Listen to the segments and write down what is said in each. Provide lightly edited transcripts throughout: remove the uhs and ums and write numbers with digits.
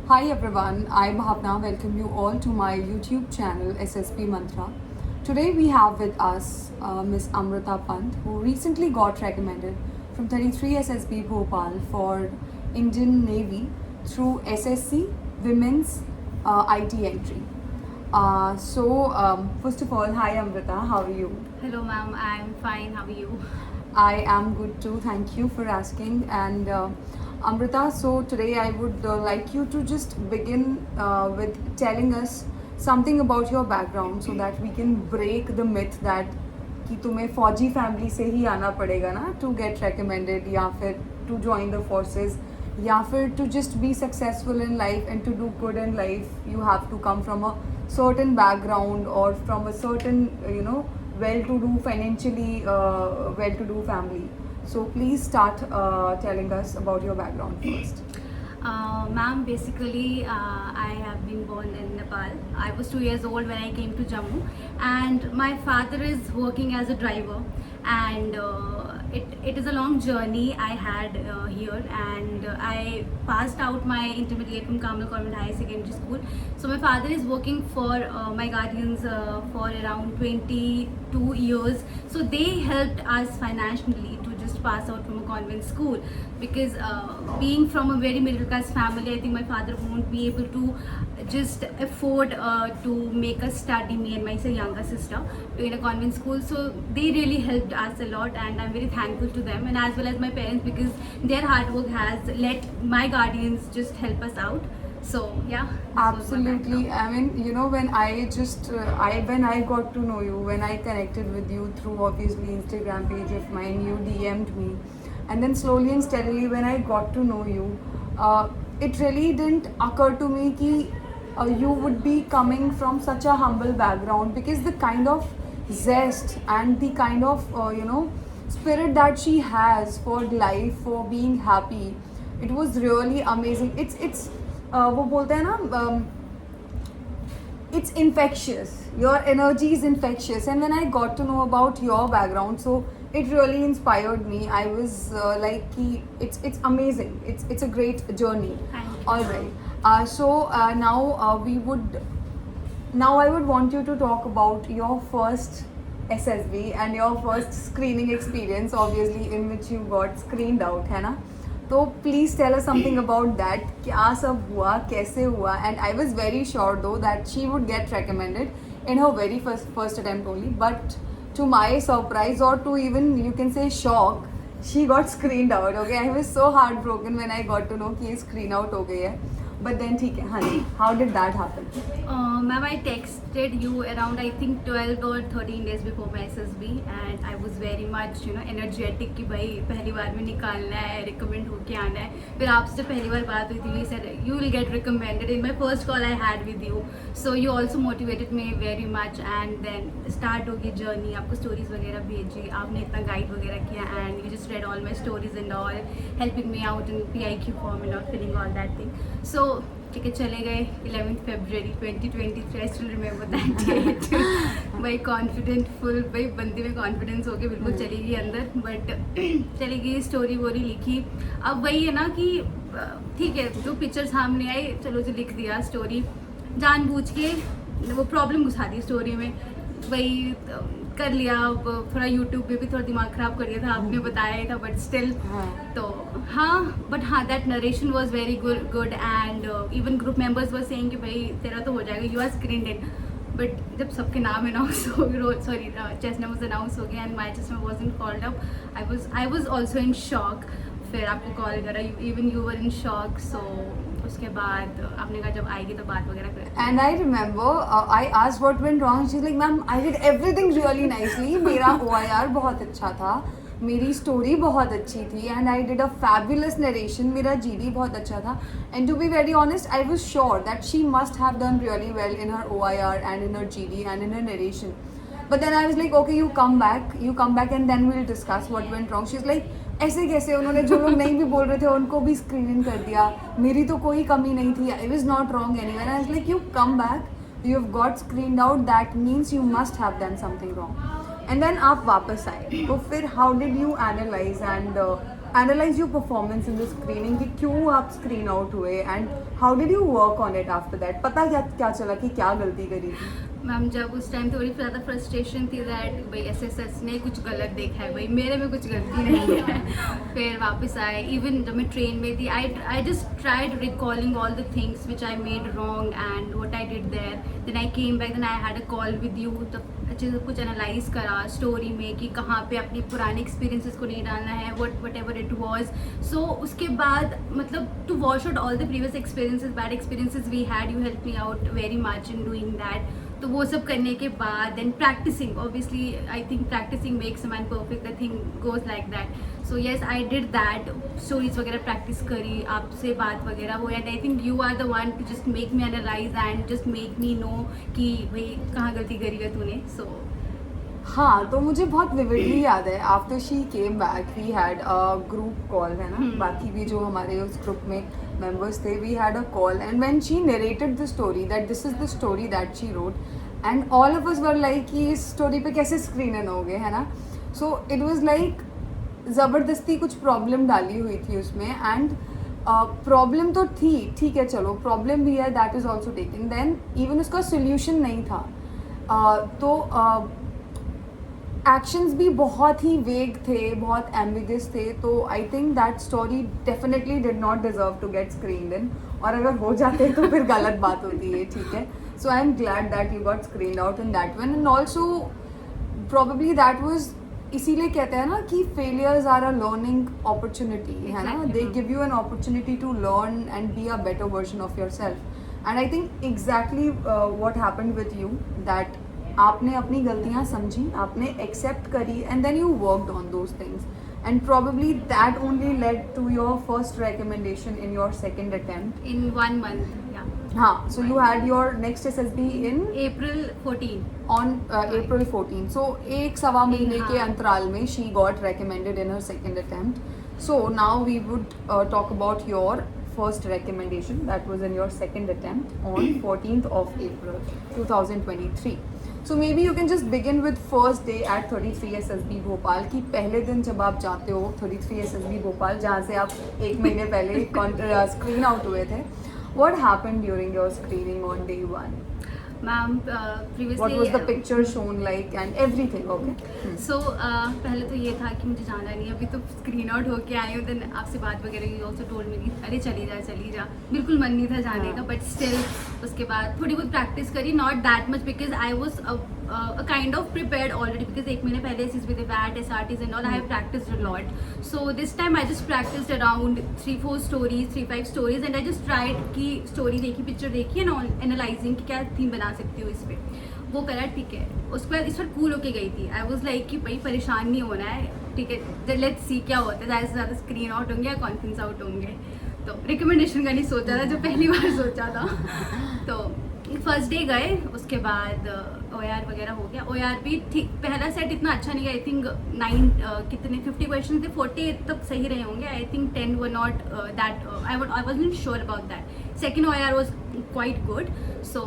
Hi everyone, I'm Bhavna. Welcome you all to my YouTube channel SSP Mantra. Today we have with us Miss Amrita Pant, who recently got recommended from 33 SSB Bhopal for Indian Navy through SSC Women's IT Entry. First of all, hi Amrita, how are you? Hello, ma'am. I'm fine. How are you? I am good too. Thank you for asking. And Amrita, so today I would like you to just begin with telling us something about your background so that we can break the myth that कि तुम्हें फौजी family से ही आना पड़ेगा ना to get recommended या फिर to join the forces या फिर to just be successful in life and to do good in life you have to come from a certain background or from a certain well-to-do financially well-to-do family. So please start telling us about your background first. Ma'am, basically, I have been born in Nepal. I was 2 years old when I came to Jammu, and my father is working as a driver. And it is a long journey I had here, and I passed out my intermediate from Kamal Convent High Secondary School. So my father is working for my guardians for around 22 years. So they helped us financially to just pass out from a convent school, because being from a very middle class family, I think my father won't be able to just afford to make us study, me and my younger sister, in a convent school. So they really helped us a lot, and I'm very thankful to them, and as well as my parents, because their hard work has let my guardians just help us out. So yeah, Absolutely. I mean, when I just when I got to know you, when I connected with you through obviously Instagram page of mine, you DM'd me, and then slowly and steadily when I got to know you, it really didn't occur to me कि you would be coming from such a humble background, because the kind of zest and the kind of spirit that she has for life, for being happy, it was really amazing. It's वो बोलते हैं ना it's infectious. Your energy is infectious, and when I got to know about your background, so it really inspired me. I was it's amazing. It's a great journey. Thank you. All right. Now I would want you to talk about your first SSB and your first screening experience, obviously in which you got screened out, है ना? तो please tell us something about that, क्या सब हुआ, कैसे हुआ. And I was very sure though that she would get recommended in her very first attempt only, but to my surprise or to even you can say shock, she got screened out. Okay, I was so heartbroken when I got to know कि ये screen out हो गई है. But then ठीक है, हाँ जी, how did that happen? Ma'am, I texted you around I think 12 or 13 days before my SSB, and I was very much energetic कि भाई पहली बार में निकालना है, recommend होके आना है. फिर आपसे पहली बार बात हुई थी, you said you will get recommended in my first call I had with you. So you also motivated me very much, and then start होगी journey. आपको stories वगैरह भेजी, आपने इतना guide वगैरह किया, and you just read all my stories and all, helping me out in PIQ form and all, filling all that thing. So ठीक है, चले गए 11th February 2023. I still remember that date. भाई कॉन्फिडेंट फुल, भाई बंदी में confidence होके बिल्कुल चली गई अंदर. बट चली गई, स्टोरी वोरी लिखी. अब वही है ना कि ठीक है, जो पिक्चर सामने आई, चलो जो लिख दिया स्टोरी, जानबूझ के वो प्रॉब्लम घुसा दी स्टोरी में. वही कर लिया. अब थोड़ा यूट्यूब पे भी थोड़ा दिमाग ख़राब कर दिया था, आपने बताया ही था, बट स्टिल. तो हाँ, बट हाँ, that narration was very good, and even group members were saying कि भाई तेरा तो हो जाएगा, you are screened in. But जब सबके नाम अनाउंस हो गए, सॉरी चेस्ट नंबर्स अनाउंस हो गए, and my chest number wasn't called up, I was also in shock. फिर आपको कॉल करा, even you were in shock. So उसके बाद आपने कहा जब आएगी तो बात वगैरह करें. And I remember I asked what went wrong. She's like, ma'am, I did everything really nicely. मेरा OIR बहुत अच्छा था, मेरी स्टोरी बहुत अच्छी थी, and I did a fabulous narration. मेरा GD बहुत अच्छा था, and to be very honest, I was sure that she must have done really well in her OIR and in her GD and in her narration. But then I was like, okay, you come back and then we'll discuss what went wrong. She's like, ऐसे कैसे, उन्होंने जो लोग नहीं भी बोल रहे थे उनको भी स्क्रीनिंग कर दिया, मेरी तो कोई कमी नहीं थी, I was not wrong anywhere. I was like, you come back, you have got screened out, that means you must have done something wrong. And then आप वापस आए, तो फिर how did you analyse and analyze your performance in the screening कि क्यों आप screen out हुए and how did you work on it after that? पता क्या चला कि क्या गलती करी थी? मैम जब उस टाइम थोड़ी ज़्यादा फ्रस्ट्रेशन थी दैट भाई एसएसएस ने कुछ गलत देखा है, भाई मेरे में कुछ गलती नहीं है। फिर वापस आए, इवन जब मैं ट्रेन में थी I just tried recalling all the things which I made wrong and what I did there. Then I came back, then I had a call with you, तो अच्छे से कुछ एनालाइज करा स्टोरी में कि कहाँ पे अपनी पुराने एक्सपीरियंसेस को नहीं डालना है, whatever it was. So उसके बाद मतलब to wash out all the previous experiences, bad experiences we had, you help me out very much in doing that. तो वो सब करने के बाद then practising, obviously I think practising makes a man perfect, I think goes like that. So yes I did that, stories वगैरह practice करी, आपसे बात वगैरह हो, and I think you are the one to just make me analyse and just make me know कि भाई कहाँ गलती करी है तूने। सो हाँ, तो मुझे बहुत विविडली याद है after she came back we had a group call, है ना, बाकी भी जो हमारे उस ग्रुप में members थे, we had a call and when she narrated the story that this is the story that she wrote and all of us were like कि इस story पे कैसे screen in होगे, है ना। so it was like ज़बरदस्ती कुछ problem डाली हुई थी उसमें and problem तो थी, ठीक है चलो problem भी है, that is also taken, then even उसका solution नहीं था। तो एक्शंस भी बहुत ही वेग थे, बहुत एम्बिगस थे, तो I think that story definitely did not deserve to get screened in, और अगर हो जाते तो फिर गलत बात होती है, ठीक है। So I am glad that you got screened out in that one and also probably that was, इसीलिए कहते हैं ना कि failures are a learning opportunity, है ना, they give you an opportunity to learn and be a better version of yourself and I think exactly what happened with you that आपने अपनी गलतियाँ समझी, आपने एक्सेप्ट करी and then you worked on those things and probably that only led to your first recommendation in your second attempt in 1 month, yeah. हाँ, so you had your next SSB in April 14 on April 14, so एक सवा महीने के हाँ. अंतराल में she got recommended in her second attempt. So now we would talk about your first recommendation that was in your second attempt on 14th of April 2023. So maybe you can just begin with first day at 33 SSB Bhopal की पहले दिन जब आप जाते हो 33 SSB Bhopal, जहाँ से आप एक महीने पहले स्क्रीन आउट हुए थे. What happened during your screening on day one? Ma'am previously What was the picture shown like and everything? Okay. सो पहले तो ये था कि मुझे जाना नहीं है, अभी तो स्क्रीन आउट होके आई हूँ, देन आपसे बात वगैरह यू ऑल्सो टोल्ड मी अरे चली जा, बिल्कुल मन नहीं था जाने का, बट स्टिल उसके बाद थोड़ी बहुत प्रैक्टिस करी, not that much because I was a kind of prepared already because एक महीने पहले since with the VAT, SRTs and all I have practiced a lot. So this time I just practiced around 3-4 stories, 3-5 stories and I just tried कि story देखी, picture देखी and analyzing कि क्या theme बना सकती हूँ इस पे, वो करा, ठीक है। उसके बाद इस पर कूल होके गई थी, आई वॉज लाइक कि भाई परेशान नहीं होना है, ठीक है, लेट्स सी क्या होता है, ज़्यादा से ज़्यादा स्क्रीन आउट होंगे या कॉन्फ्रेंस आउट होंगे। तो रिकमेंडेशन का नहीं सोचा था जो पहली बार सोचा था। तो फर्स्ट डे गए, उसके बाद OR वगैरह हो गया, OR भी ठीक, पहला सेट इतना अच्छा नहीं गया, आई थिंक 50 क्वेश्चन थे, 40 तक सही रहे होंगे, I think 10 were not that, I was not sure about that. Second OR was quite good, so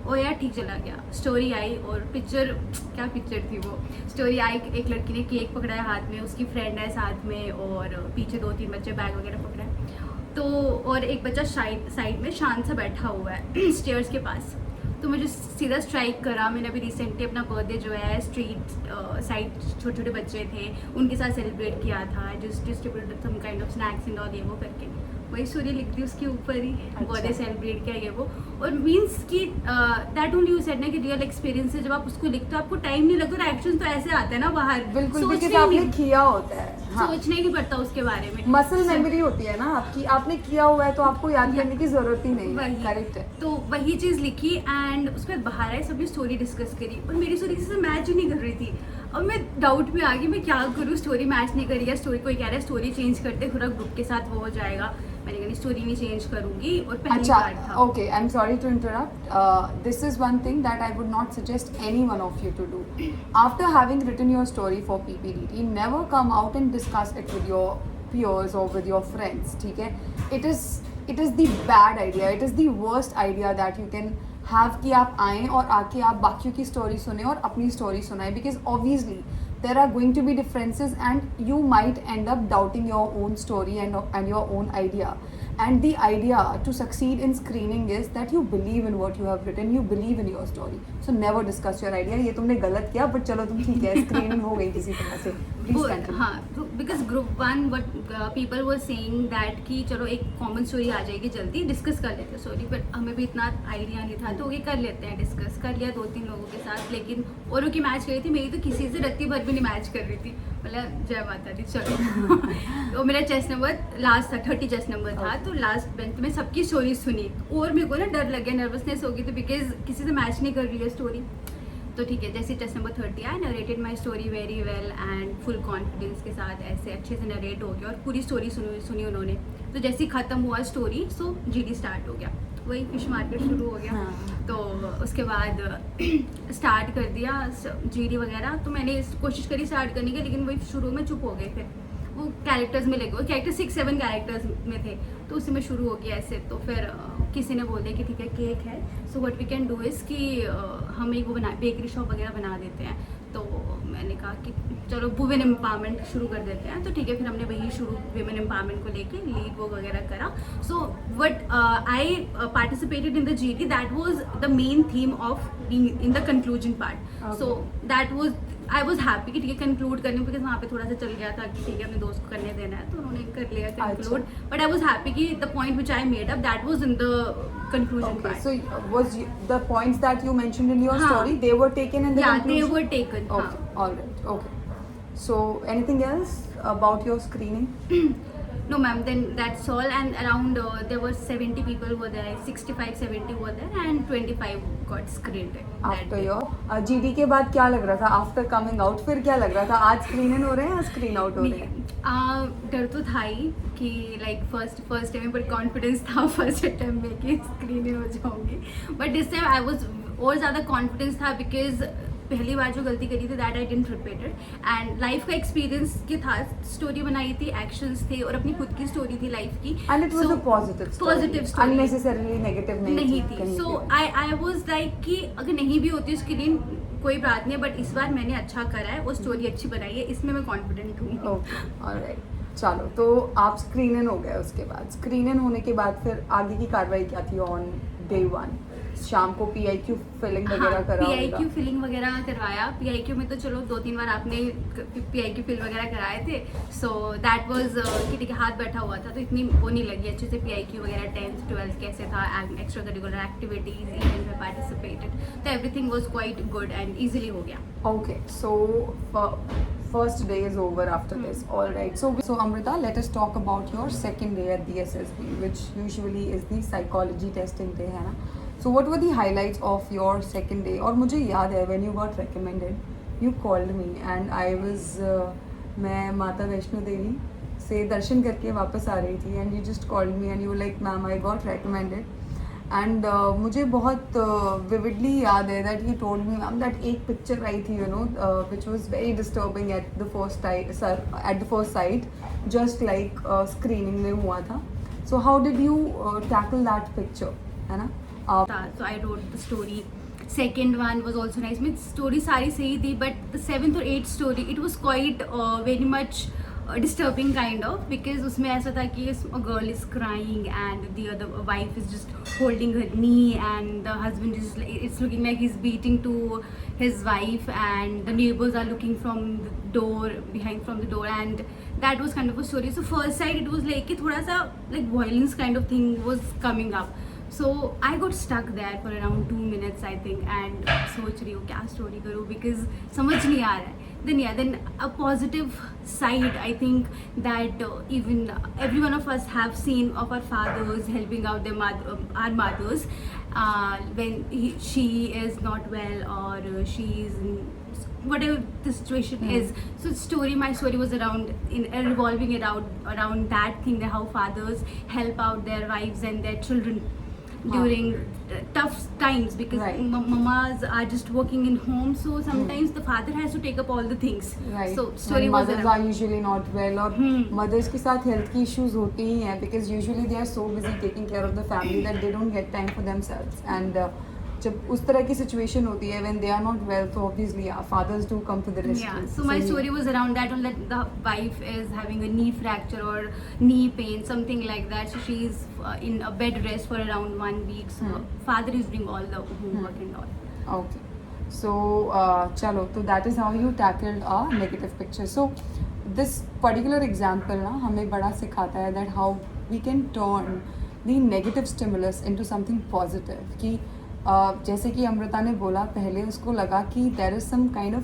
OR ठीक चला गया। स्टोरी आई और पिक्चर, क्या पिक्चर थी वो, स्टोरी आई, एक लड़की ने केक पकड़ा है हाथ में, उसकी फ्रेंड है साथ में और पीछे 2-3 बच्चे बैग वगैरह पकड़ा है, तो और एक बच्चा साइड में शांत सा बैठा हुआ है स्टेयर्स के पास, तो मुझे सीधा स्ट्राइक करा। मैंने अभी रिसेंटली अपना बर्थडे जो है स्ट्रीट साइड छोटे छोटे बच्चे थे उनके साथ सेलिब्रेट किया था, just distributed some kind of snacks and all, ये वो करके वही स्टोरी लिख दी उसके ऊपर ही, बर्थडे सेलिब्रेट किया ये वो। और मीन्स कि दैट ओनली यू सेड ना कि रियल एक्सपीरियंस है, जब आप उसको लिखते हो आपको टाइम नहीं लगता, रिएक्शन तो ऐसे आते हैं ना बाहर, बिल्कुल, सोचने because आपने नहीं- किया होता है, हाँ, सोचना ही नहीं पड़ता उसके बारे में, मसल मेमोरी होती है ना आपकी, आपने किया हुआ है तो आपको याद करने की जरूरत ही नहीं है, वही। करेक्ट है। तो वही चीज़ लिखी एंड उसके बाद बाहर आए, सबने स्टोरी डिस्कस करी और मेरी स्टोरी किसी से मैच ही नहीं कर रही थी। अब मैं डाउट में आ गई मैं क्या करूँ, स्टोरी मैच नहीं करी है, स्टोरी कोई कह रहा है स्टोरी चेंज करते पूरा ग्रुप के साथ वो हो जाएगा, मैंने कहा स्टोरी नहीं चेंज करूँगी, और पहली बार अच्छा, था। okay, I'm sorry to interrupt. This is one thing that I would not suggest any one of you to do. After having written your story for PPDT, never come out and discuss it with your peers or with your friends, ठीक है? It is the bad idea. It is the worst idea that you can have कि आप आएँ और आके आप बाकियों की स्टोरी सुने और अपनी स्टोरी सुनाएं, because obviously there are going to be differences, and you might end up doubting your own story and your own idea. And the idea to succeed in screening is that you believe in what you have written, you believe in your story. So never discuss your idea. ये तुमने गलत किया, but चलो तुम ठीक है, screening हो गई किसी तरह से. Please continue. हाँ, because group one what people were saying that कि चलो एक कॉमन स्टोरी आ जाएगी, जल्दी डिस्कस कर लेते हैं स्टोरी, बट हमें भी इतना आइडिया नहीं था, तो ये कर लेते हैं, डिस्कस कर लिया 2-3 लोगों के साथ. लेकिन औरों की मैच करी थी, मेरी तो किसी से रत्ती भर भी नहीं मैच कर रही थी. मतलब जय माता दी, चलो. तो मेरा चेस्ट नंबर लास्ट था, 30 चेस्ट नंबर था, तो लास्ट बेंच में सबकी स्टोरी सुनी, और मेरे को ना डर लग गया, नर्वसनेस हो गई थी, बिकॉज किसी से मैच नहीं कर रही है स्टोरी. तो ठीक है, जैसे टेस्ट नंबर 30 आया, narrated my story very well and full confidence के साथ ऐसे अच्छे से नरेट हो गया, और पूरी स्टोरी सुनी उन्होंने. तो जैसे ही ख़त्म हुआ स्टोरी, सो जीडी स्टार्ट हो गया, वही फिश मार्केट शुरू हो गया. हाँ. तो उसके बाद स्टार्ट कर दिया जीडी वगैरह. तो मैंने कोशिश करी स्टार्ट करने की, लेकिन वही शुरू में चुप हो गए. फिर वो कैरेक्टर्स में लगे, वो कैरेक्टर 6-7 कैरेक्टर्स में थे, तो उसी में शुरू हो गया ऐसे. तो फिर किसी ने बोला कि ठीक है केक है, so what we can do is कि हम एक वो बेकरी शॉप वगैरह बना देते हैं. तो मैंने कहा कि चलो वुमेन एम्पावरमेंट शुरू कर देते हैं. तो ठीक है, फिर हमने वही शुरू वुमेन एम्पावरमेंट को लेके लीड वो वगैरह करा. So what I participated in the GD, that was the main theme of being in the conclusion part. So that was, I was happy कि ठीक है कंक्लूड करने, बिकॉज वहाँ पे थोड़ा सा चल गया था कि ठीक है अपने दोस्त को करने देना है, तो उन्होंने कर लिया conclude. But I was happy कि the point which I made up, that was in the conclusion Okay, part. so was the points that you mentioned in your हाँ. story, they were taken in the Yeah, conclusion? they were taken. Okay, all right, okay. So anything else about your screening? No ma'am, then that's all. And around there were 70 people were there, 65-70 were there, and 25 got screened that After day. your GD के बाद क्या लग रहा था? After coming out फिर क्या लग रहा था? आज screen in हो रहे हैं या screen out हो रहे हैं? डर तो था ही कि लाइक फर्स्ट टाइम में, बट कॉन्फिडेंस था फर्स्ट अटेम्प्ट में कि स्क्रीन इन हो जाऊंगी. But this time I was और ज़्यादा कॉन्फिडेंस था, बिकॉज पहली बार जो गलती करी थी that I didn't repeated. And life का एक्सपीरियंस के था, स्टोरी बनाई थी, एक्शंस थे, और अपनी खुद की स्टोरी थी लाइफ की. And it was a positive story. Positive story. Unnecessarily negative नहीं थी. कहीं सो पे. आई वाज लाइक कि अगर नहीं भी होती स्क्रीन कोई बात नहीं, बट इस बार मैंने अच्छा करा है, वो स्टोरी अच्छी बनाई है, इसमें मैं कॉन्फिडेंट हूँ. Okay, all right. चलो, तो आप स्क्रीन इन हो गए. उसके बाद स्क्रीन इन होने के बाद फिर आगे की कार्रवाई क्या थी ऑन डे 1? शाम को PIQ फिलिंग वगैरह करा होगा. PIQ फिलिंग वगैरह करवाया. PIQ में तो चलो 2-3 बार आपने PIQ फिल वगैरह कराए थे, सो दैट वाज कि ठीक है हाथ बैठा हुआ था, तो इतनी वो नहीं लगी अच्छे से. PIQ वगैरह 10th 12th कैसे था, एक्स्ट्रा करिकुलर एक्टिविटीज इवेंट में पार्टिसिपेटेड, तो everything was quite good and easily हो गया. Okay, so first day is over after this. All right. So Amrita, let us talk about your second day at the SSB, which usually is the psychology testing day, है ना? So what were the highlights of your second day? और मुझे याद है when you got recommended, you called me and I was मैं माता वैष्णो देवी से दर्शन करके वापस आ रही थी, and you just called me and you were like, ma'am, I got recommended. And मुझे बहुत विविडली याद है that he told me ma'am that एक पिक्चर आई थी, you know, which was very disturbing at the first sight, just like screening में हुआ था. So how did you tackle that picture, है ना? So I wrote the story. Second one was also nice. Means story सारी सही थी, but the 7th or 8th story it was quite very much disturbing kind of, because उसमें ऐसा था कि a girl is crying and the other wife is just holding her knee and the husband is it's looking like he's beating to his wife and the neighbors are looking from the door behind from the door, and that was kind of a story. So first sight it was like कि थोड़ा सा like violence kind of thing was coming up. So I got stuck there for around 2 minutes I think, and सोच रही हूँ क्या story करूँ because समझ नहीं आ रहा है. Then a positive side I think that even every one of us have seen of our fathers helping out their our mothers when she is not well or she is in whatever the situation is. So my story was revolving around that thing, that how fathers help out their wives and their children during tough times, because Right. mamas are just working in home, so sometimes the father has to take up all the things. Right. So story When was mothers are usually not well, और mothers के साथ health की issues होती ही हैं, because usually they are so busy taking care of the family that they don't get time for themselves. And जब उस तरह की सिचुएशन होती है when they are not well, so obviously fathers do come to the rescue. Yeah, so my story was around that, that the wife is having a knee fracture or knee pain, something like that. So she's in a bed rest for around 1 week. So father is doing all the homework and all. Okay. So, chalo, so that is how you tackled a negative picture. So, this particular example ना हमें बड़ा सिखाता है that how we can turn the negative stimulus into something positive. कि जैसे कि अमृता ने बोला पहले उसको लगा कि there is some kind of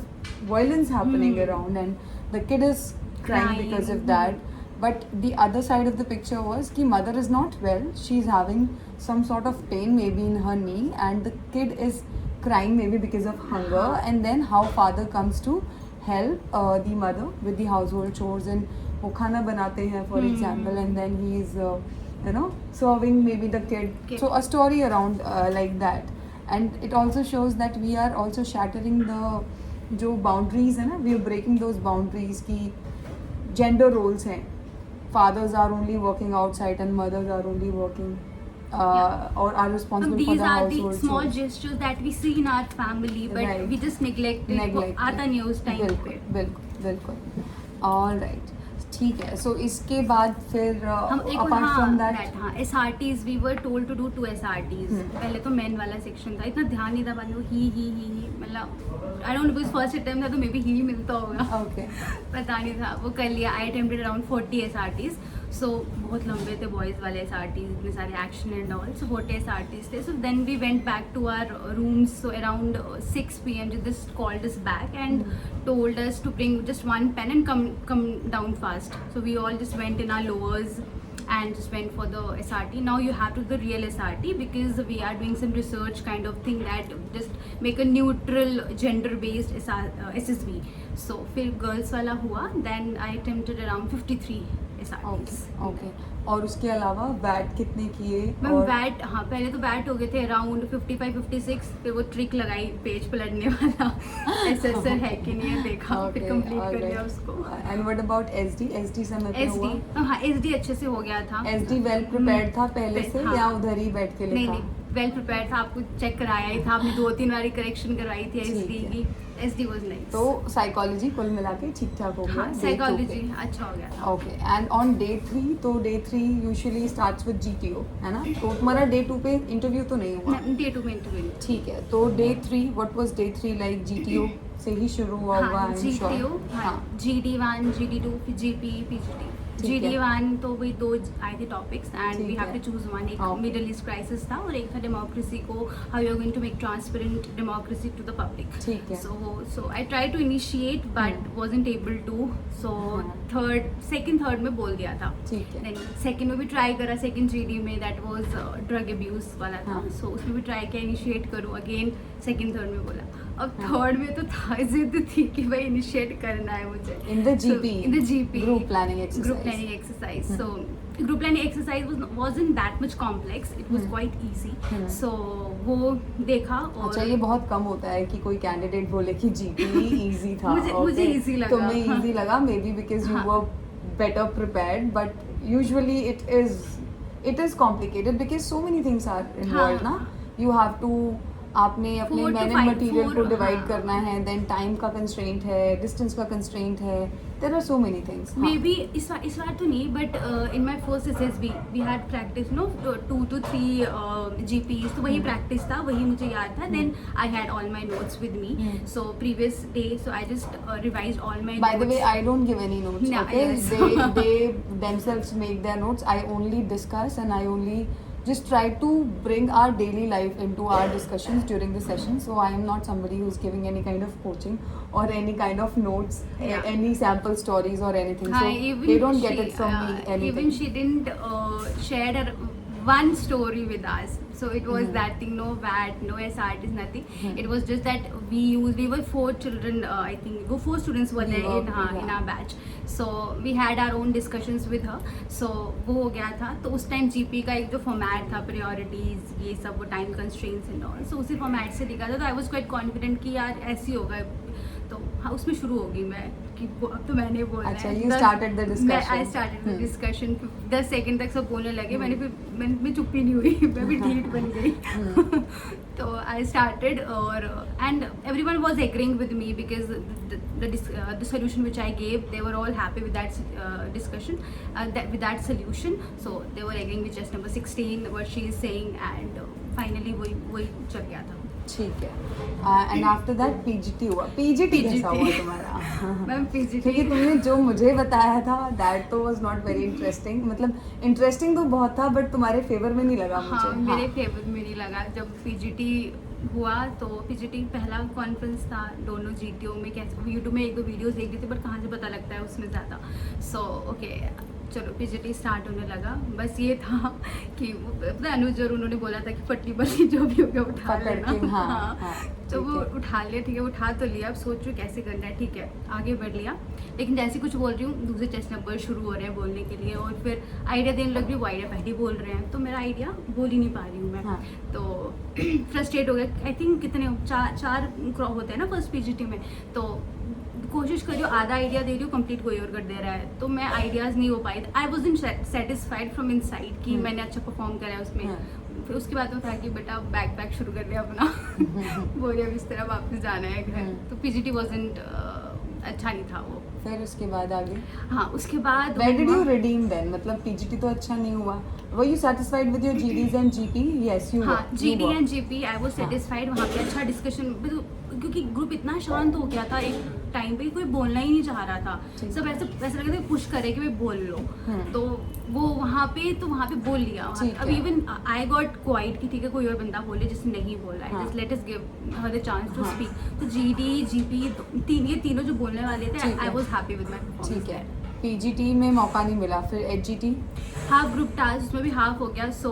violence happening around and the kid is crying because of that. But the other side of the picture was कि mother is not well. She's having some sort of pain maybe in her knee and the kid is crying maybe because of hunger, and then how father comes to help the mother with the household chores and वो खाना बनाते हैं for example, and then he is serving maybe the kid. So a story around like that, and it also shows that we are also shattering the जो boundaries है ना, we are breaking those boundaries कि gender roles हैं, fathers are only working outside and mothers are only working or are responsible for These the are household the small chores. gestures that we see in our family, but Right. we just neglect it. वो आता नहीं है उस time पे. बिल्कुल all right, ठीक है. सो इसके बाद फिर हम एक apart from that SRTs we were told to do 2 SRTs. पहले तो मेन वाला सेक्शन था, इतना ध्यान नहीं था, बाद में वो ही मतलब I don't know, first attempt था तो मे बी ही मिलता होगा, ओके. पता नहीं था. वो कर लिया. I attempted around 40 SRTs. So बहुत लंबे थे बॉयज़ वाले SRTs, इतने सारे action and all. So 40 SRTs थे. So then we went back to our rooms. So around 6 PM just called us back and told us to bring just one pen and come down fast. So we all just went in our lowers and just went for the SRT. Now you have to do the real SRT because we are doing some research kind of thing that just make a neutral gender based SSV. So फिर girls वाला हुआ. Then I attempted around 53 SRTs. Okay. और उसके अलावा bat कितने किए? Ma'am और bat, हाँ पहले तो बैट हो गए थे अराउंड 55-56. फिर वो ट्रिक लगाई पेज पलटने वाला SSR है कि नहीं है देखा, फिर कंप्लीट कर लिया उसको. एंड व्हाट अबाउट एसडी समय पे हुआ? SD, हाँ SD अच्छे से हो गया था. एसडी वेल प्रिपेयर्ड था पहले से हाँ. या उधर ही बैठ के नहीं लिखा? नहीं, वेल प्रिपेयर्ड था. आपको चेक कराया ही था, आपने 2-3 बारी करेक्शन करवाई थी ठीक SD है. की. SD was nice. तो साइकोलॉजी कुल मिला के ठीक ठाक हो गया? हाँ day two साइकोलॉजी पे? अच्छा हो गया था. ओके. एंड ऑन डे 3, तो day 3 usually starts with GTO है ना? तो तुम्हारा डे 2 पे इंटरव्यू तो नहीं हुआ? डे 2 में इंटरव्यू. ठीक है. तो day 3 what was day 3 like? GTO से ही शुरू हुआ होगा हाँ आई एम श्योर. GTO, हाँ GD1, GD2, फिर GP, PGT. ठीक है. GD1 तो वही 2 आए थे टॉपिक्स एंड ठीक वी हैव है. To choose one. एक Okay. मिडल ईस्ट क्राइसिस था और एक था डेमोक्रेसी को, how you are going to make transparent democracy to the public. ठीक है. So I tried to initiate but wasn't able to. So second third में बोल दिया था. ठीक है. Then second में भी ट्राई करा. सेकंड GD में दैट वाज ड्रग अब्यूज वाला था. हाँ. सो उसमें भी ट्राई किया इनिशिएट करूँ. अगेन सेकंड थर्ड में बोला. अब हाँ. थर्ड में तो था जिद थी कि भाई इनिशिएट करना है मुझे. In the GP, in the GP, group planning exercise. Group planning exercise. So group planning exercise wasn't that much complex. It was quite easy. So वो देखा और अच्छा, ये बहुत कम होता है कि कोई कैंडिडेट बोले कि GP इजी था. मुझे Okay. easy लगा. तुम्हें इजी लगा मे बी बिकॉज यू हाँ. वर better prepared, but usually it is complicated because so many things are involved हाँ. ना. You have to आपने अपने 4 to मैन एंड 5, मटेरियल को 4, डिवाइड हाँ. करना है, देन टाइम का कंस्ट्रेंट है, डिस्टेंस का कंस्ट्रेंट है, there are so many things. Maybe इस बार तो नहीं, but in my first SSB we had practice 2 to 3 GPs. तो वही प्रैक्टिस था, वही मुझे याद था. Then I had all my notes with me. So previous day so I just revise all my. By the way, I don't give any notes. No, Okay, yes. they themselves make their notes. I only discuss and I only just try to bring our daily life into our discussions during the session. So I am not somebody who's giving any kind of coaching or any kind of notes, Yeah. any sample stories or anything. Hi, So even they don't get she, it from me anything. Even she didn't share her one story with us. So it was that thing, no VAT, no SRTs, nothing. It was just that we were 4 children, I think, 4 students were there in our batch. So we had our own discussions with her. So वो हो गया था. तो उस time GP का एक जो format था, प्रायोरिटीज ये सब, वो टाइम कंस्ट्रेंट्स एंड ऑल, सो उसी फॉर्मेट से लिखा था. तो आई वाज क्वाइट कॉन्फिडेंट कि यार ऐसे ही होगा. तो हाँ उसमें शुरू होगी मैं. कि अब तो मैंने बोलना अच्छा, है। you started the discussion. I started the hmm. Discussion. 10 second तक सब बोलने लगे, हम्म। मैं चुप ही नहीं हुई, मैं भी ढीठ बन गई। हम्म। तो आई स्टार्टेड और and everyone was agreeing with me because the solution which I gave, they were all happy with that discussion, with that solution. So they were agreeing with just number 16 what she is saying, and finally वही चल गया था। ठीक है। And after that PGT हुआ। PGT कैसा हुआ तुम्हारा? मैम क्योंकि पीजीटी तुमने जो मुझे बताया था दैट तो वाज नॉट वेरी इंटरेस्टिंग, मतलब इंटरेस्टिंग तो बहुत था बट तुम्हारे फेवर में नहीं लगा मुझे। हाँ, मेरे फेवर में नहीं लगा। जब पीजीटी हुआ तो पीजीटी पहला कॉन्फ्रेंस था दोनों जीटीओ में। कैसे यूट्यूब में 1-2 वीडियोस देख रही थी, बट कहाँ से पता लगता है उसमें ज़्यादा। सो ओके, चलो पीजीटी स्टार्ट होने लगा। बस ये था कि पता है, अनुज और उन्होंने बोला था कि पट्टी बल्ली जो भी हो गया उठा पकड़ लेना। के, हाँ, हाँ, हाँ, तो ठीक वो है। उठा लिया, ठीक है, उठा तो लिया। अब सोच रही हूँ कैसे करना है, ठीक है, आगे बढ़ लिया। लेकिन जैसे कुछ बोल रही हूँ, दूसरे टेस्ट नंबर शुरू हो रहे हैं बोलने के लिए, और फिर आइडिया देने लग रही हूँ, वो आइडिया पहले बोल रहे हैं, तो मेरा आइडिया बोल ही नहीं पा रही हूँ मैं। हाँ। तो फ्रस्ट्रेट हो गया। आई थिंक कितने चार क्रॉप होते हैं ना फर्स्ट पीजीटी में, तो कोशिश कर रही हूँ, आधा आइडिया दे रही हूँ, कंप्लीट कोई और कर दे रहा है, तो मैं आइडियाज़ नहीं हो पाई। I was in satisfied from inside कि मैंने अच्छा परफॉर्म करा है उसमें। हाँ। फिर उसके बाद में था कि बेटा बैक पैक शुरू कर लिया अपना, बोले अब इस तरह वापस जाना है घर। तो पीजीटी वॉजेंट अच्छा नहीं था वो। फिर उसके बाद आगे हाँ, उसके बाद Where did you redeem then? मतलब पीजीटी तो अच्छा नहीं हुआ। Were you satisfied with your GDs and GP? Yes, you हाँ, were. GD You were. And GP I was satisfied. वहाँ पे अच्छा डिस्कशन, क्योंकि ग्रुप इतना शांत हो गया था एक टाइम पे, कोई बोलना ही नहीं चाह रहा था। ठीक। सब ऐसे लग रहा था पुश करे कि भाई बोल लो। तो वो वहाँ पे बोल लिया। ठीक अब है। इवन आई गॉट क्वाइट कि ठीक है कोई और बंदा बोले जिसने नहीं बोला है, हाँ। Just let us give her the chance to हाँ। स्पीक। तो जीडी जीपी ये तीनों जो बोलने वाले थे, ठीक आई है। Was happy with my performance. ठीक है। पीजीटी में मौका नहीं मिला, फिर एचजीटी। हाफ ग्रुप टास्क उसमें भी हाफ हो गया। सो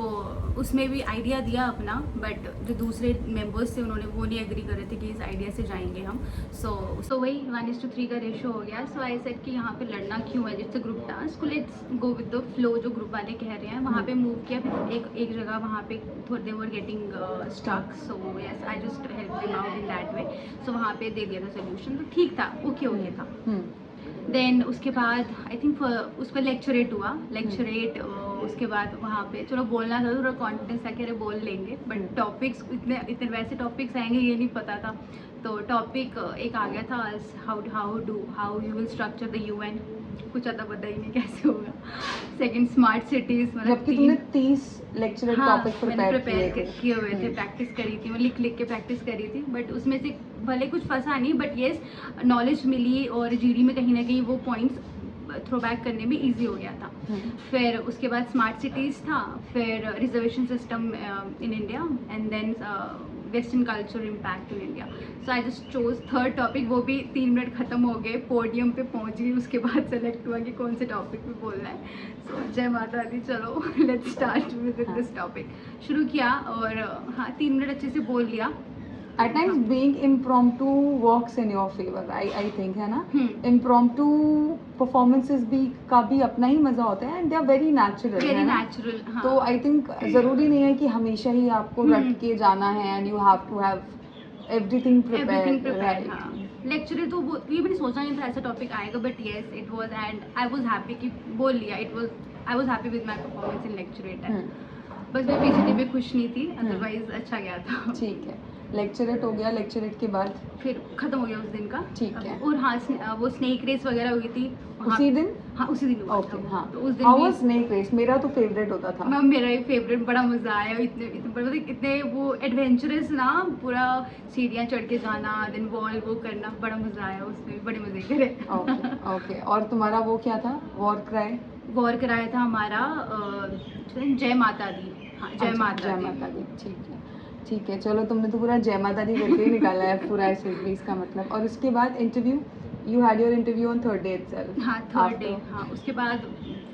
उसमें भी आइडिया दिया अपना, बट जो दूसरे मेंबर्स थे उन्होंने वो नहीं एग्री कर रहे थे कि इस आइडिया से जाएंगे हम। सो वही 1:3 का रेशो हो गया। सो आई सेड कि यहाँ पे लड़ना क्यों है, जिससे group task, let's go with the flow जो ग्रुप वाले कह रहे हैं। वहाँ पे मूव किया, फिर एक जगह वहाँ पे थोड़ी they were getting stuck. So yes, I just help them out in that way. So वहाँ पे दे दिया था सोल्यूशन, तो ठीक था, ओके हो गया था। देन उसके बाद आई थिंक उस पर लेक्चरेट हुआ। लेक्चरेट उसके बाद वहाँ पे चलो बोलना था, थोड़ा कॉन्फिडेंस था कि अरे बोल लेंगे, बट टॉपिक्स इतने वैसे टॉपिक्स आएंगे ये नहीं पता था। तो टॉपिक एक आ गया था, how you will structure the UN. कुछ आता पता ही नहीं कैसे होगा। सेकंड स्मार्ट सिटीज, जबकि तुमने 30 लेक्चर टॉपिक मैंने प्रिपेयर किए हुए थे, प्रैक्टिस करी थी, मैं लिख के प्रैक्टिस करी थी। बट उसमें से भले कुछ फंसा नहीं, बट येस नॉलेज मिली, और जीडी में कहीं ना कहीं वो पॉइंट्स थ्रो बैक करने में इजी हो गया था। फिर उसके बाद स्मार्ट सिटीज़ था, फिर reservation system in India, and then western culture impact in India. So I just chose third topic. वो भी 3 मिनट खत्म हो गए, पोडियम पे पहुंच गई, उसके बाद सेलेक्ट हुआ कि कौन से टॉपिक पे बोलना है। सो जय माता दी, चलो let's start with this topic. शुरू किया, और हाँ 3 मिनट अच्छे से बोल लिया। At times being impromptu works in your favor, I think, है ना? Impromptu performances का भी अपना ही मजा होता है, and they are very natural, very है ना? नेचुरल। हाँ, तो आई थिंक जरूरी नहीं है कि हमेशा ही आपको रट के जाना है, and you have to have everything everything prepared, prepare. हाँ, लेक्चर तो वो ये मैंने सोचा नहीं था ऐसा टॉपिक आएगा, but yes it was, and I was happy कि बोल लिया। I was happy with my performance in lecturette. बस मैं पीसीटी में खुश नहीं थी, अदरवाइज अच्छा गया था। ठीक है। लेक्चरेट हो गया, लेक्चरेट के बाद फिर खत्म हो गया उस दिन का। ठीक है। और हाँ, वो स्नेक रेस वगैरह हुई थी वहाँ। उसी दिन? हाँ, उसी दिन हुआ ओके, था। हाँ। तो उस दिन हाउ भी वाज स्नेक रेस? मेरा तो फेवरेट होता था। मैम मेरा ही फेवरेट, बड़ा मजा आया। इतने मतलब इतने वो एडवेंचरस ना, पूरा सीढ़ियाँ चढ़ के जाना, देन वॉल वो करना, बड़ा मजा आया उसमें, बड़े मजे करे। Okay okay. और तुम्हारा वो क्या था, वॉर क्राई? वॉर कराया था हमारा जय माता दी। हाँ, जय माता जय दी। माता दी। ठीक है, ठीक है। चलो तुमने तो पूरा जय माता दी करके ही निकाला है पूरा एस का मतलब। और उसके बाद interview, you had your interview on third day itself? हाँ, थर्ड डे। हाँ, उसके बाद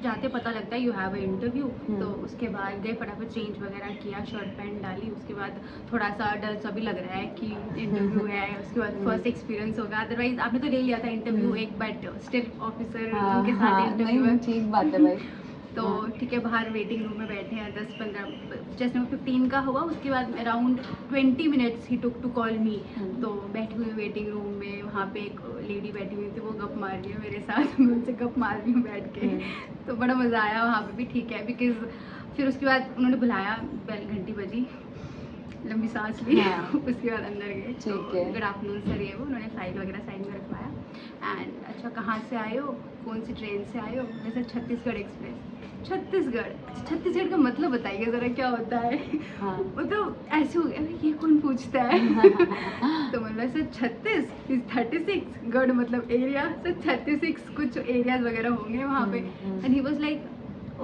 जाते पता लगता है यू हैव अ इंटरव्यू। तो उसके बाद गए, फटाफट चेंज वगैरह किया, शर्ट पैंट डाली। उसके बाद थोड़ा सा डर सा भी लग रहा है कि इंटरव्यू है, उसके बाद फर्स्ट एक्सपीरियंस होगा। अदरवाइज आपने तो ले लिया था इंटरव्यू एक, बट स्टिल ऑफिसर के साथ इंटरव्यू है। नहीं, ठीक बात है भाई। तो ठीक है, बाहर वेटिंग रूम में बैठे हैं 10-15, जैसे 15 का हुआ उसके बाद अराउंड 20 मिनट्स ही टुक टू कॉल मी। तो बैठी हुई वेटिंग रूम में, वहाँ पे एक लेडी बैठी हुई थी, वो गप मार रही है मेरे साथ, मैं उनसे गप मार रही हूँ बैठ के। तो बड़ा मज़ा आया वहाँ पे भी, ठीक है, बिकॉज फिर उसके बाद उन्होंने बुलाया, बेल घंटी बजी, लंबी सांस ली, उसके बाद अंदर गए। ठीक है। गुड आफ्टरनून सर, ये वो उन्होंने फाइल वगैरह साइड में रखवाया। एंड अच्छा, कहाँ से आए हो, कौन सी ट्रेन से आए हो? जैसे छत्तीसगढ़ एक्सप्रेस। छत्तीसगढ़? अच्छा, छत्तीसगढ़ का मतलब बताइए ज़रा क्या होता है? वो तो ऐसे हो गया, ये कौन पूछता है? तो मतलब सर 36 इज 36, गढ़ मतलब एरिया, सर 36 कुछ एरियाज वगैरह होंगे वहाँ पे। And he was like,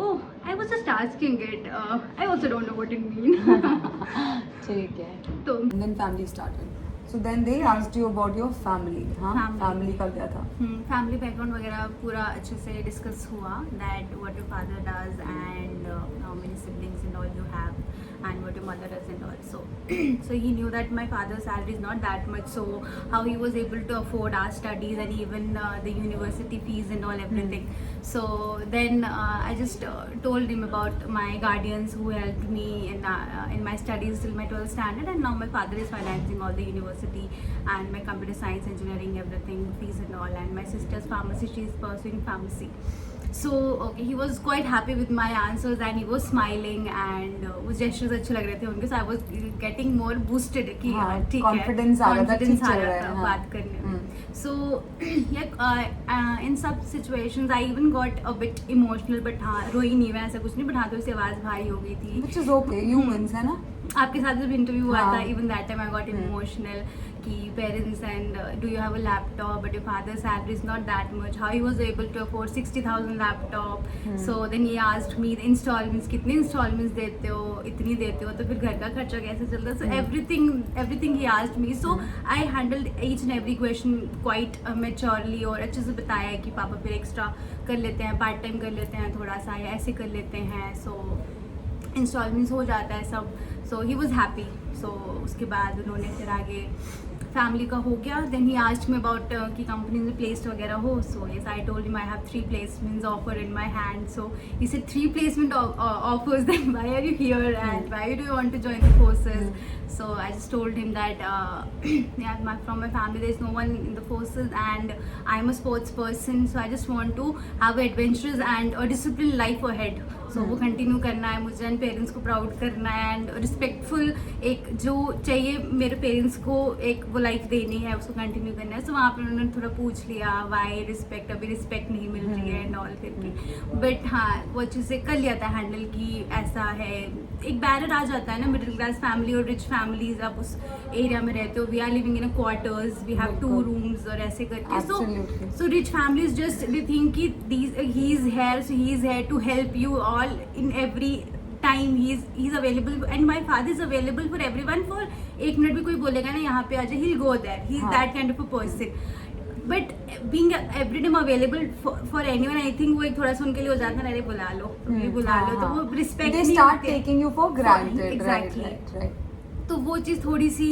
oh, I was just asking it. I also don't know what it means. ठीक है। तो And then family started. So then they asked you about your family. हाँ, family का क्या था? फैमिली बैकग्राउंड वगैरह पूरा अच्छे से डिस्कस हुआ, that what your father does and how many siblings and all you have and what your mother does and all. So he knew that my father's salary is not that much, so how he was able to afford our studies and even the university fees and all everything. So then I just told him about my guardians who helped me in my studies till my 12th standard, and now my father is financing all the university and my computer science, engineering, everything, fees and all, and my sister's pharmacy, she is pursuing pharmacy. So okay, he was quite happy with my answers and he was smiling and वो gestures अच्छे लग रहे थे उनके, so I was getting more boosted कि हाँ, ठीक है, confidence आ रहा था, ठीक confidence आ चल रहा रहा है, था हाँ। बात करने में। So yeah, in some situations I even got a bit emotional, but हाँ रोई नहीं मैं, ऐसा कुछ नहीं, but हाँ थोड़ी सी आवाज़ भारी हो गई थी। Which is okay, humans है ना? आपके साथ जब इंटरव्यू हुआ था, हाँ। Even that time I got emotional कि parents and do you have a laptop but your father salary is not that much, how he was able to afford 60,000 laptop. So then he asked me installments, कितने installments देते हो, इतनी देते हो तो फिर घर का खर्चा कैसे चलता है? So everything he asked me, so I handled each and every question quite maturely, और अच्छे से बताया है कि पापा फिर एक्स्ट्रा कर लेते हैं, पार्ट टाइम कर लेते हैं थोड़ा सा, या ऐसे कर लेते हैं, सो इंस्टॉलमेंट्स हो जाता है सब। सो ही वॉज हैप्पी। सो उसके बाद उन्होंने फिर आगे फैमिली का हो गया, then he asked me about कि कंपनी में प्लेस्ड वगैरह हो। So yes, I told him I have 3 placements offer in my hand. So he said 3 placement offers, then why are you here and why do you want to join the forces? So I just told him that yeah, from my family there is no one in the forces and I'm a sports person, so I just want to have an adventurous and a disciplined life ahead. So वो continue करना है मुझे and parents को proud करना है and respectful एक जो चाहिए मेरे पेरेंट्स को एक वो लाइफ देनी है, उसको कंटिन्यू करना है। सो वहाँ पे उन्होंने थोड़ा पूछ लिया वाई रिस्पेक्ट, अभी रिस्पेक्ट नहीं मिल रही है एंड ऑल करके, बट हाँ वो अच्छे से कर लिया था हैंडल कि ऐसा है, एक बैरियर आ जाता है ना मिडिल क्लास फैमिली और रिच फैमिलीज, आप उस एरिया में रहते हो, we are living in a quarters, we have 2 rooms और ऐसे करके। So rich families just they think कि he is here, so he is here to help you all in every time, he's available and my father is available for everyone, for 1 minute भी कोई बोलेगा ना यहाँ पे आजा, he'll go there, he's that kind of a person. But being every time available for anyone, I think वो एक थोड़ा सा उनके लिए हो जाता है, अरे बुला लो, बुला लो, तो वो रिस्पेक्ट they नहीं start होते। taking you for granted. Exactly. right. तो वो चीज़ थोड़ी सी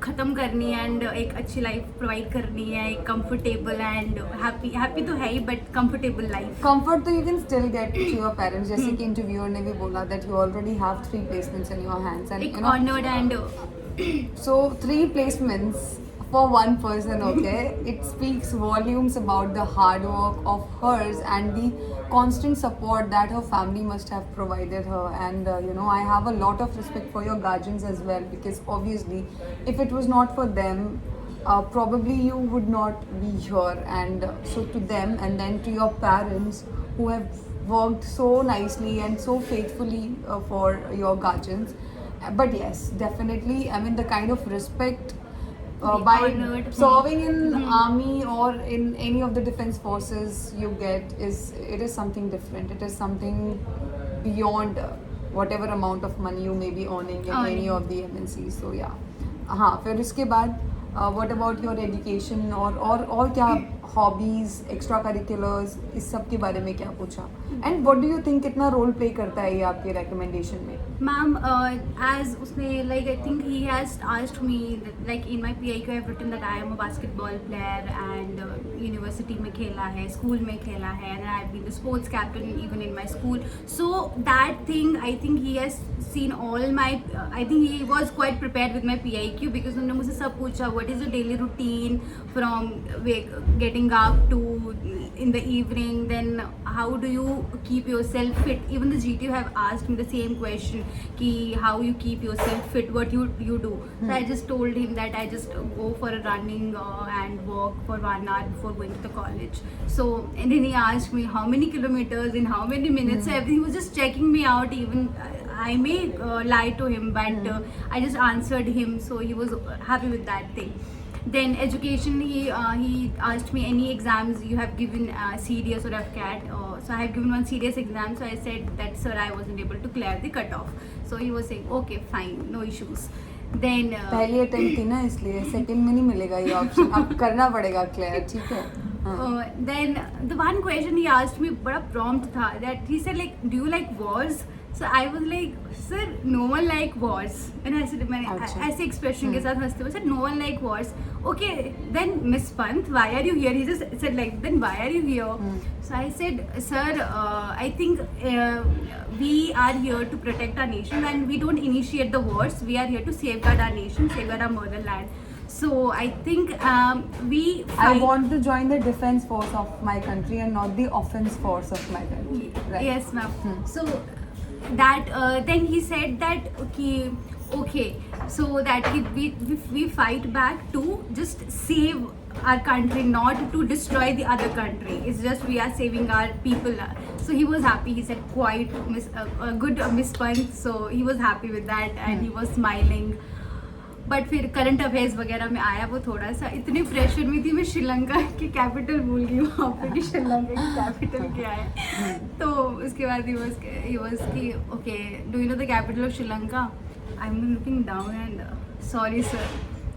ख़त्म करनी है एंड एक अच्छी लाइफ प्रोवाइड करनी है, एक कंफर्टेबल एंड हैप्पी तो है ही बट कंफर्टेबल लाइफ। Comfort तो you can still get to your parents, जैसे कि इंटरव्यूअर ने भी बोला that you already have 3 placements in your hands and एक you know, honoured and so 3 placements for one person, okay? It speaks volumes about the hard work of hers and the constant support that her family must have provided her. And you know, I have a lot of respect for your guardians as well, because obviously if it was not for them, probably you would not be here. And so to them, and then to your parents who have worked so nicely and so faithfully for your guardians. But yes, definitely, I mean, the kind of respect by honored. serving in army or in any of the defense forces you get is something different. It is something beyond whatever amount of money you may be earning in any of the MNCs. So yeah. हाँ, फिर उसके बाद what about your education और क्या hobbies, extra curriculars, इस सब के बारे में क्या पूछा? And what do you think कितना रोल प्ले करता है ये आपके रिकमेंडेशन में? मैम एज उसने like I think he has asked me like in my PIQ I have written that I am a basketball player and university में खेला है, स्कूल में खेला है, and I have been the sports captain even in my school. So that thing I think he has seen all my I think he was quite prepared with my PIQ because उन्होंने मुझसे सब पूछा what is your daily routine from getting up to in the evening, then how do you keep yourself fit. Even the GTO have asked me the same question कि how you keep yourself fit, what you do. So I just told him that I just go for a running and walk for 1 hour before going to the college. So and then he asked me how many kilometers in how many minutes. So everything was just checking me out. Even I may lie to him, but I just answered him, so he was happy with that thing. Then education, he asked me any exams you have given, CDS or FCAT. So I have given one CDS exam, so I said that sir I wasn't able to clear the cutoff. So he was saying okay fine, no issues. Then पहली attempt थी ना, इसलिए second में नहीं मिलेगा ये option, अब करना पड़ेगा क्लियर, ठीक है. then the one question he asked me बड़ा prompt था, that he said like do you like wars. So I was like sir no one like wars, and मैंने ऐसे एक्सप्रेशन के साथ हंसते हुए said no one like wars. Okay then Miss Pant why are you here. He just said like then why are you here. So I said sir I think we are here to protect our nation and we don't initiate the wars. We are here to safeguard our nation, safeguard our motherland. So I think we fight. I want to join the defense force of my country and not the offense force of my country. Right. Yes ma'am. So that then he said that okay so that we fight back to just save our country, not to destroy the other country. It's just we are saving our people. So he was happy. He said quite good Miss Pant. So he was happy with that and he was smiling. But फिर current affairs वगैरह में आया वो थोड़ा सा, इतने pressure में थी मैं श्रीलंका की कैपिटल भूल गई वहाँ पे कि श्रीलंका की कैपिटल क्या है. तो उसके बाद ही वाज कि okay do you know the capital of Sri Lanka. I am looking down and sorry sir.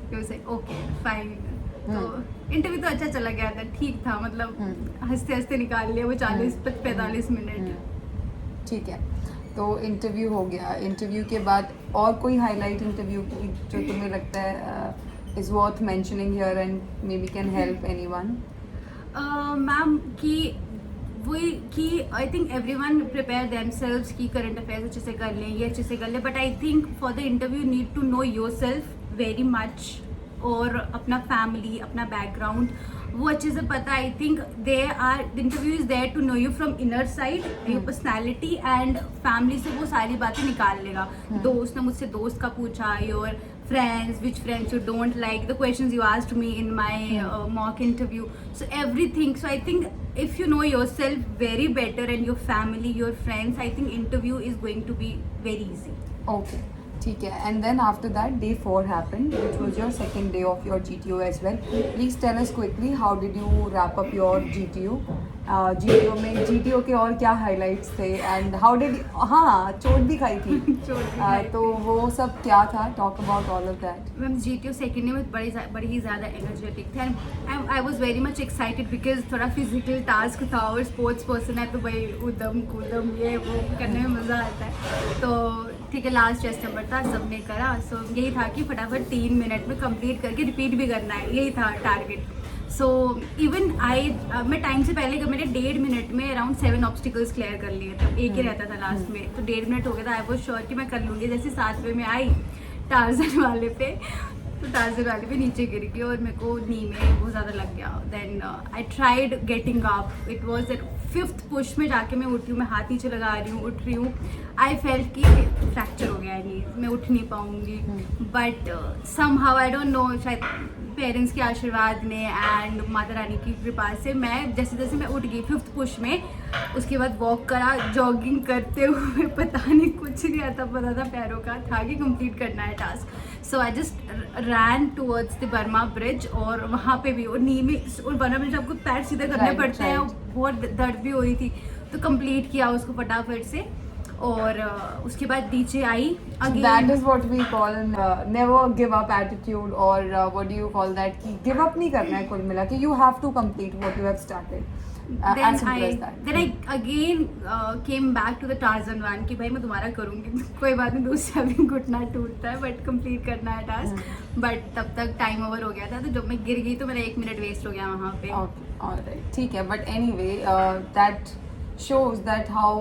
He was like okay fine. तो इंटरव्यू तो अच्छा चला गया था, ठीक था, मतलब हंसते हंसते निकाल लिया वो 40-45 मिनट. ठीक है, तो इंटरव्यू हो गया. इंटरव्यू के बाद और कोई हाईलाइट इंटरव्यू की जो तुम्हें लगता है is worth mentioning here and maybe can help anyone? Ma'am कि वही कि I think everyone prepare themselves कि करंट अफेयर्स अच्छे से कर लें, ये अच्छे से कर लें, but I think for the interview need to know yourself very much, और अपना फैमिली, अपना बैकग्राउंड वो अच्छे से पता. I think the interview is there to know you from inner side, your personality and family से वो सारी बातें निकाल लेगा. दोस्त ने मुझसे दोस्त का पूछा, your friends, which friends you don't like, the questions you asked me in my mock interview, so everything. So I think if you know yourself very better and your family, your friends, I think interview is going to be very easy. Okay, ठीक है. And then after that day 4 happened, which was your second day of your GTO as well. Please tell us quickly how did you wrap up your GTO? GTO में GTO के और क्या highlights थे and how did हाँ चोट भी खाई थी. तो वो सब क्या था? Talk about all of that. Ma'am GTO second day में बड़ी ही ज़्यादा एनर्जेटिक थे and I was very much excited because थोड़ा फिजिकल टास्क था और स्पोर्ट्स पर्सन है तो भाई उदम कूदम ये वो करने में मज़ा आता है. तो ठीक है, लास्ट टेस्ट नंबर था, सबने करा. सो यही था कि फटाफट 3 मिनट में कंप्लीट करके रिपीट भी करना है, यही था टारगेट. सो इवन मैं टाइम से पहले मेरे 1.5 मिनट में अराउंड 7 ऑब्स्टिकल्स क्लियर कर लिए थे. एक ही रहता था लास्ट में, तो 1.5 मिनट हो गया था. आई वॉज श्योर कि मैं कर लूँगी. जैसे 7वें में आई टार्जन वाले पे, तो टार्जन वाले पे नीचे गिर गई और मेरे को नी में बहुत ज़्यादा लग गया. Then I tried getting up. It was at 5th push में जाके मैं उठी हूँ, मैं हाथ नीचे लगा रही हूँ, उठ रही हूँ. आई फेल्ट कि फ्रैक्चर हो गया है नी, मैं उठ नहीं पाऊँगी. But somehow I don't know, शायद पेरेंट्स के आशीर्वाद ने एंड माता रानी की कृपा से मैं जैसे जैसे मैं उठ गई 5th पुश में, उसके बाद वॉक करा, जॉगिंग करते हुए पता नहीं कुछ नहीं आता पता था पैरों का, था कि कंप्लीट करना है task. So I just ran towards the Burma bridge और वहाँ पे भी और नी में और बर्मा ब्रिज आपको पैर सीधे करने पड़ते हैं, बहुत दर्द भी हो रही थी. तो कंप्लीट किया उसको फटाफट से और उसके बाद DJ I again. That is what we call never give up attitude, or what do you call that, कि give up नहीं करना है कुल मिला के, you have to complete what you have started. As simple as that. then I again came back to the Tarzan one कि भाई मैं दोबारा करूँगी कोई बात नहीं, दूसरा भी घुटना टूटता है बट कंप्लीट करना है टास्क. बट तब तक टाइम ओवर हो गया था, तो जब मैं गिर गई तो मेरा 1 मिनट वेस्ट हो गया वहाँ पे. Okay, all right, ठीक है. But anyway, that shows that how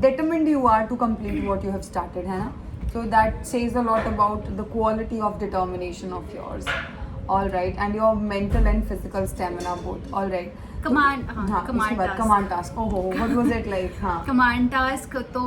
determined you are to complete what you have started, है ना? So that says a lot about the quality of determination of yours. All right, and your mental and physical stamina both. All right. Command, हाँ command task. Command task, ओहो, what was it like? हाँ, command task तो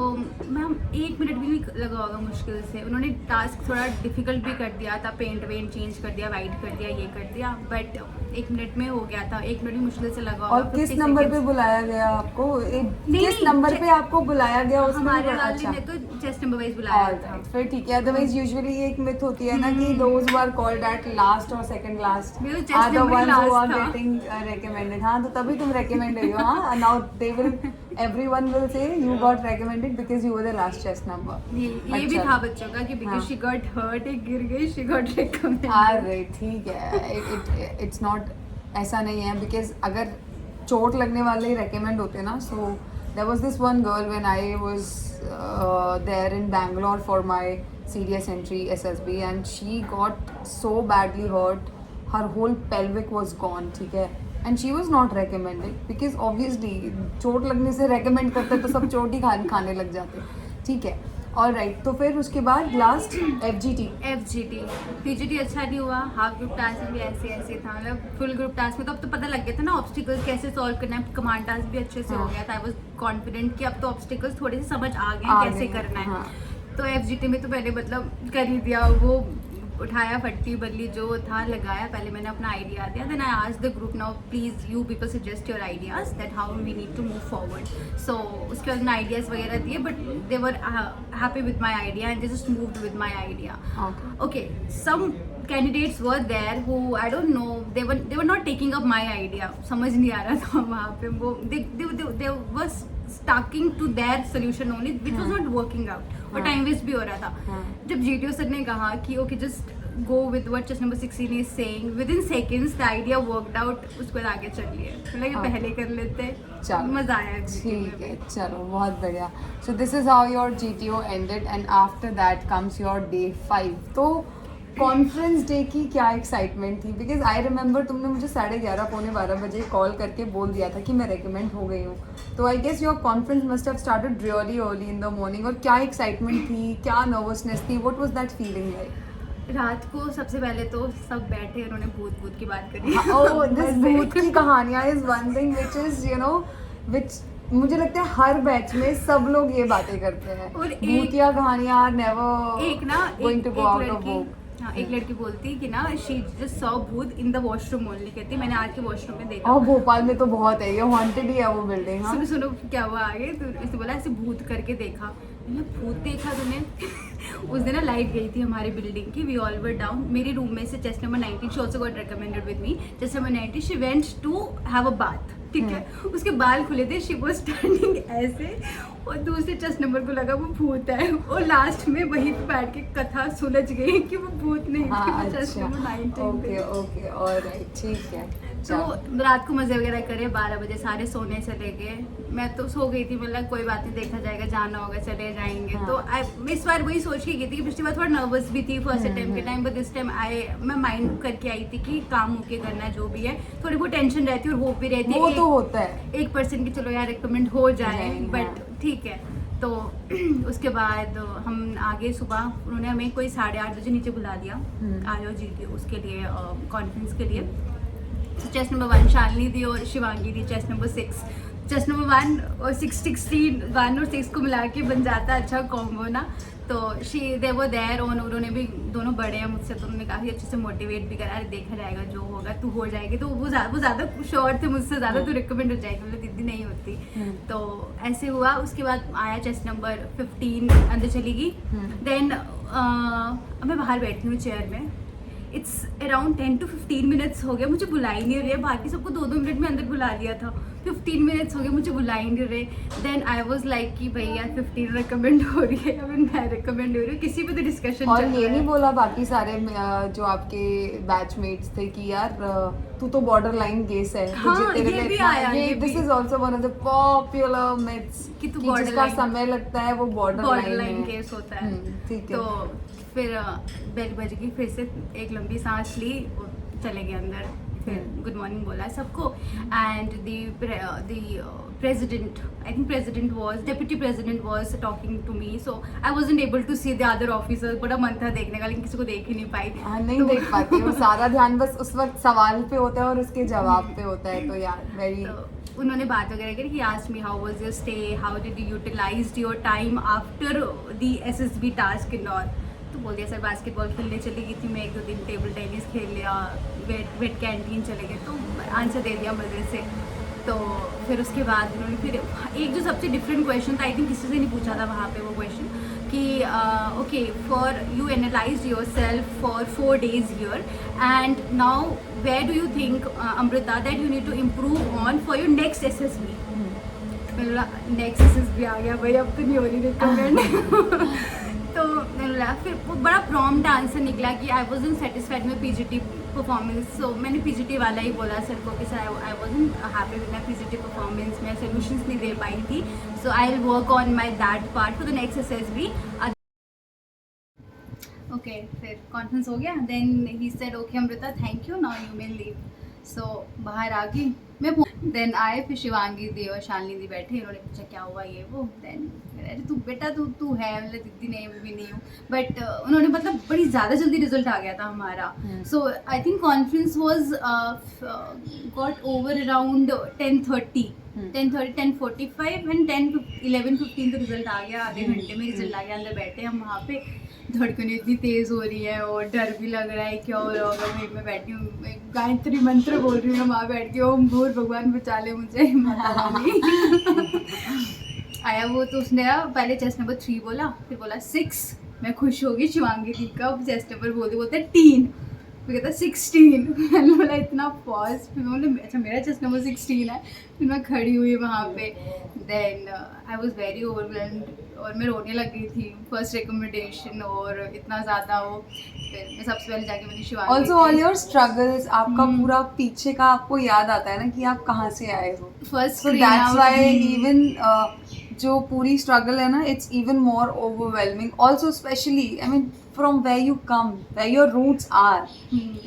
ma'am 1 minute भी नहीं लगा होगा मुश्किल से. उन्होंने टास्क थोड़ा डिफिकल्ट भी कर दिया था, पेंट वेंट चेंज कर दिया, वाइट कर दिया, ये कर दिया, बट 1 मिनट में हो गया था. 1 मिनट भी मुश्किल से लगा होगा. और किस 50 नंबर पे seconds. बुलाया गया आपको? किस नहीं, नंबर पे आपको बुलाया गया उसमें? हमारे वाले अच्छा, ने तो चेस्ट नंबर वाइज बुलाया All था. right, फिर ठीक है. अदरवाइज यूजुअली एक मिथ होती है ना कि those who are called at last or second last मेरे तो chest are the number ones who are last था. getting recommended. हाँ, तो तभी तुम recommended हुई हो. हाँ, now they will, everyone will say you got recommended because you were the last chest number. ये भी अच्छा. था बच्चों का कि हाँ. बिकॉज शी गॉट हर्ट, एक गिर गई, शी गॉट रिकमेंडेड. अरे ठीक है, इट्स नॉट, ऐसा नहीं है. बिकॉज अगर चोट लगने वाले ही रेकमेंड होते ना, so there was this one girl when I was there in Bangalore for my serious entry SSB, and she got so badly hurt, her whole pelvic was gone. ठीक है, and she was not recommended because obviously चोट लगने से recommend करते तो सब चोट ही खाने लग जाते. ठीक है, ऑल राइट. तो फिर उसके बाद लास्ट FGT. PGT अच्छा नहीं हुआ. हाफ ग्रुप टास्क भी ऐसे था, मतलब फुल ग्रुप टास्क में तो अब तो पता लग गया था ना ऑब्स्टिकल्स कैसे सॉल्व करना है. कमांड टास्क भी अच्छे से हो हाँ. गया था. आई वाज कॉन्फिडेंट कि अब तो ऑब्स्टिकल्स थोड़े से समझ आ गए हैं कैसे करना है. हाँ. तो FGT में तो पहले मतलब कर ही दिया, वो उठाया फट्टी बल्ली जो था लगाया. पहले मैंने अपना आइडिया दिया, then I asked the group, now please you people suggest your ideas that how we need to move forward. So उसके बाद मैंने आइडियाज वगैरह दिए, but they were happy with my idea and they just moved with my idea. Okay, some candidates were there who I don't know, they were not taking up my idea. समझ नहीं आ रहा था वहाँ पे. वो they were sticking to their solution only, which was not working out. और time waste भी हो रहा था. जब GTO सर ने कहा कि okay just go with what chest number 16 is saying, within seconds the idea worked out. उसके बाद आगे चलिए, मतलब पहले कर लेते. चलो, मजा आया. ठीक है, चलो बहुत बढ़िया. So this is how your GTO ended, and after that comes your day 5. तो कॉन्फ्रेंस डे की क्या एक्साइटमेंट थी? बिकॉज आई रिमेंबर तुमने मुझे 11:30 पौने 12 बजे कॉल करके बोल दिया था कि मैं रेकमेंड हो गई हूँ. तो I guess your conference must have started really early in the morning. और क्या एक्साइटमेंट थी, क्या नर्वसनेस थी, what was that feeling like? रात को सबसे पहले तो सब बैठे, उन्होंने भूत की बात करी. ओह, दिस भूत की कहानियाँ is one thing which is you know which मुझे लगता है हर बैच में सब लोग ये बातें करते हैं. और भूतिया कहानियाँ आर नेवर एक ना going to go out of book. हाँ, एक लड़की बोलती कि ना शी जस्ट सॉ भूत इन द वॉशरूम ओनली. कहती मैंने आज के वॉशरूम में देखा. और भोपाल में तो बहुत है, ये हॉन्टेड ही है वो बिल्डिंग. हाँ, सुनो क्या हुआ आगे. तो इसने बोला ऐसे भूत करके देखा. मैंने भूत देखा तूने? उस दिन ना लाइट गई थी हमारी बिल्डिंग की. We all were down. मेरी रूम में से chest number 19, she also got recommended with me. Chest number 19 she went to have a bath. ठीक है, उसके बाल खुले थे. शी वाज स्टैंडिंग ऐसे, और दूसरे चेस्ट नंबर को लगा वो भूत है. और लास्ट में वहीं पे बैठ के कथा सुलझ गई कि वो भूत नहीं थी, वो chest number 19 okay okay, alright, ठीक है. तो रात को मजे वगैरह करे. 12 बजे सारे सोने चले गए. मैं तो सो गई थी, मतलब कोई बात नहीं, देखा जाएगा, जाना होगा चले जाएंगे. हाँ. तो इस बार वही सोच के गई थी कि पिछली बार थोड़ा नर्वस भी थी फर्स्ट अटेम्प्ट के टाइम, बट दिस टाइम मैं माइंड करके आई थी कि काम होके करना है जो भी है. थोड़ी बहुत टेंशन रहती है और होप भी रहती है, वो तो होता है 1% की चलो यार रिकमेंड हो जाए, हाँ. बट ठीक है. तो उसके बाद हम आगे सुबह उन्होंने हमें कोई 8:30 बजे नीचे बुला दिया. आ जाओ GTO उसके लिए, कॉन्फ्रेंस के लिए. चेस्ट नंबर 1 शालिनी थी और शिवांगी थी. चेस्ट नंबर 6, चेस्ट नंबर 1 और 16 1 और 6 को मिला के बन जाता है अच्छा कॉम्बो ना. तो दे वो देयर, और उन्होंने भी, दोनों बड़े हैं मुझसे, तो उन्होंने काफ़ी अच्छे से मोटिवेट भी करा. अरे देखा जाएगा जो होगा, तू हो जाएगी. तो वो ज़्यादा श्योर थे मुझसे ज़्यादा, तू रिकमेंड हो जाएगी. मतलब दीदी नहीं होती. तो ऐसे हुआ. उसके बाद आया चेस्ट नंबर 15, अंदर चली गई. देन मैं बाहर बैठी हूँ चेयर में. इट्स अराउंड 10 to 15 मिनट्स हो गया, मुझे बुला ही नहीं रहे, बाकी सबको 2-2 मिनट में अंदर बुला लिया था, 15 मिनट्स हो गए मुझे बुला ही नहीं रहे। देन आई वाज लाइक कि भाई यार 15 रिकमेंड हो रही है, या फिर मैं रिकमेंड हो रही हूँ, किसी पे तो डिस्कशन और ये नहीं बोला बाकी सारे जो आपके बैचमेट्स थे कि यार तू तो बॉर्डर लाइन केस है, हाँ, तुझे तेरे ये लिए भी इतना- आया, ये दिस भी। Is also one of the popular myths कि तू कि जिसका borderline- समय लगता है वो बॉर्डर लाइन लाइन केस होता है। ठीक है। तो फिर बेल बज गई, फिर से एक लंबी सांस ली और चले गए अंदर, फिर गुड मॉर्निंग बोला सबको। And the president, I think deputy president was talking to me, so I wasn't able to see the other officers, बड़ा मन था देखने का लेकिन किसी को देख ही नहीं पाई। हाँ, नहीं देख पाती, वो सारा ध्यान बस उस वक्त सवाल पे होता है और उसके जवाब पे होता है, तो यार वेरी। तो उन्होंने बात वगैरह करी कि asked me how was your stay, how did you utilize your time after the SSB task and all। तो बोल दिया सर बास्केटबॉल खेलने चली गई थी मैं, 1-2 दिन टेबल टेनिस खेल लिया, वेट कैंटीन चले गए, तो आंसर दे दिया मज़े से। तो फिर उसके बाद उन्होंने फिर एक जो सबसे डिफरेंट क्वेश्चन था, आई थिंक किसी से नहीं पूछा था वहाँ पे वो क्वेश्चन कि okay for you analyse yourself for 4 days here and now where do you think Amrita that you need to improve on for your next SSB। Next SSB आ गया भाई, अब तो नहीं हो रही रिकमेंड। तो मैंने बोला, फिर वो बड़ा प्रॉम्प्ट आंसर निकला कि आई वॉजन सेटिस्फाइड में PGT परफॉर्मेंस। सो मैंने PGT वाला ही बोला सर को कि sir I wasn't happy with my PGT performance, मैं सोल्यूशंस नहीं दे पाई थी, so I will work on my that part for the next SSB। Okay, फिर कॉन्फ्रेंस हो गया, then he said okay Amrita thank you, now you may leave. So बाहर आ गई मैं, देन आए, फिर शिवांगी दी और शालिनी दी बैठे, उन्होंने पूछा क्या हुआ ये वो, देन अरे तू बेटा तू है, मतलब दीदी नहीं मैं भी नहीं हूँ, बट उन्होंने मतलब बड़ी ज़्यादा जल्दी रिजल्ट आ गया था हमारा। So I think conference was got over around 10:30, 10:45 and 11:15 तो रिजल्ट आ गया, आधे घंटे में रिजल्ट आ गया। अंदर बैठे हम वहाँ पे, धड़कनें इतनी तेज़ हो रही है और डर भी लग रहा है क्या हो रहा होगा। मैं बैठी हूँ, मैं गायत्री मंत्र बोल रही हूँ वहाँ बैठ के, ओम भूर भगवान बचा ले मुझे माता रानी। आया वो, तो उसने पहले चेस्ट नंबर 3 बोला, फिर बोला 6, मैं खुश हो गई। शिवांगी दी का चेस्ट नंबर बोलते 3, फिर कहता 16। मैंने बोला इतना पॉज, फिर मैं बोला अच्छा मेरा चेस्ट नंबर 16 है। फिर मैं खड़ी हुई वहाँ पे, then I was very overwhelmed और मैं रोने लग गई थी, फर्स्ट रिकमेंडेशन और इतना ज़्यादा वो। फिर मैं सबसे पहले जाके मैंने Shivangi also all your struggles, आपका पूरा पीछे का आपको याद आता है ना कि आप कहाँ से आए हो। First, So that's why even जो पूरी struggle है ना, it's even more overwhelming. Also especially, I mean, from where you come, where your roots are,